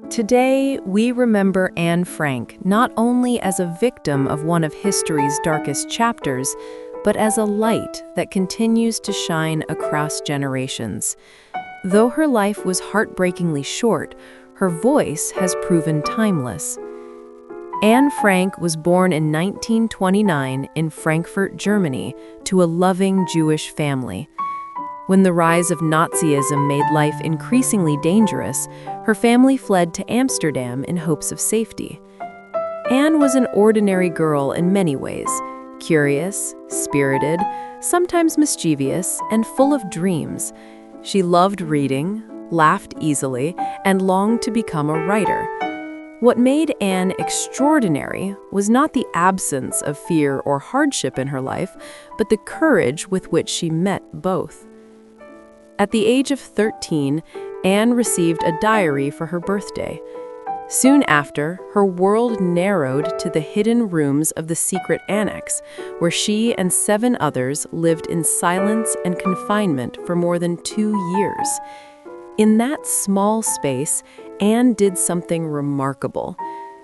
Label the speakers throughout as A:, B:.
A: Today, we remember Anne Frank not only as a victim of one of history's darkest chapters, but as a light that continues to shine across generations. Though her life was heartbreakingly short, her voice has proven timeless. Anne Frank was born in 1929 in Frankfurt, Germany, to a loving Jewish family. When the rise of Nazism made life increasingly dangerous, her family fled to Amsterdam in hopes of safety. Anne was an ordinary girl in many ways, curious, spirited, sometimes mischievous, and full of dreams. She loved reading, laughed easily, and longed to become a writer. What made Anne extraordinary was not the absence of fear or hardship in her life, but the courage with which she met both. At the age of 13, Anne received a diary for her birthday. Soon after, her world narrowed to the hidden rooms of the secret annex, where she and 7 others lived in silence and confinement for more than 2 years. In that small space, Anne did something remarkable.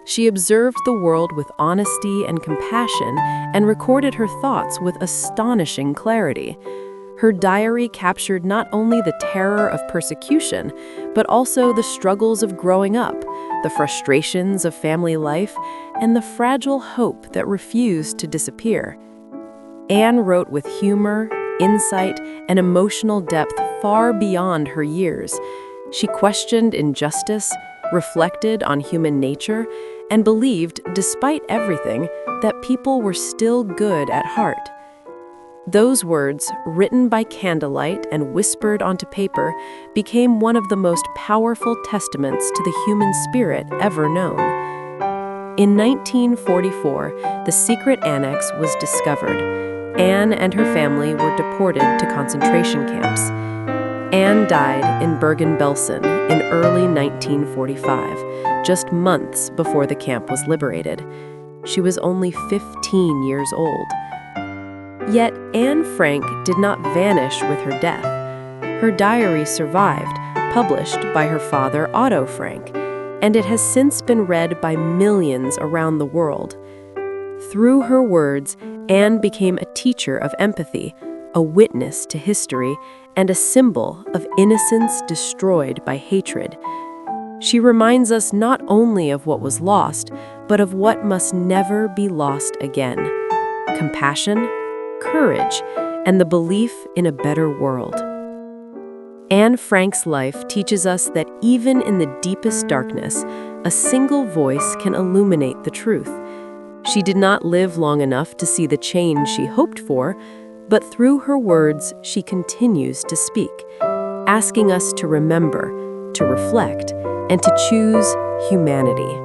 A: She observed the world with honesty and compassion and recorded her thoughts with astonishing clarity. Her diary captured not only the terror of persecution, but also the struggles of growing up, the frustrations of family life, and the fragile hope that refused to disappear. Anne wrote with humor, insight, and emotional depth far beyond her years. She questioned injustice, reflected on human nature, and believed, despite everything, that people were still good at heart. Those words, written by candlelight and whispered onto paper, became one of the most powerful testaments to the human spirit ever known. In 1944, the secret annex was discovered. Anne and her family were deported to concentration camps. Anne died in Bergen-Belsen in early 1945, just months before the camp was liberated. She was only 15 years old. Yet Anne Frank did not vanish with her death. Her diary survived, published by her father Otto Frank, and it has since been read by millions around the world. Through her words, Anne became a teacher of empathy, a witness to history, and a symbol of innocence destroyed by hatred. She reminds us not only of what was lost, but of what must never be lost again: compassion, courage, and the belief in a better world. Anne Frank's life teaches us that even in the deepest darkness, a single voice can illuminate the truth. She did not live long enough to see the change she hoped for, but through her words, she continues to speak, asking us to remember, to reflect, and to choose humanity.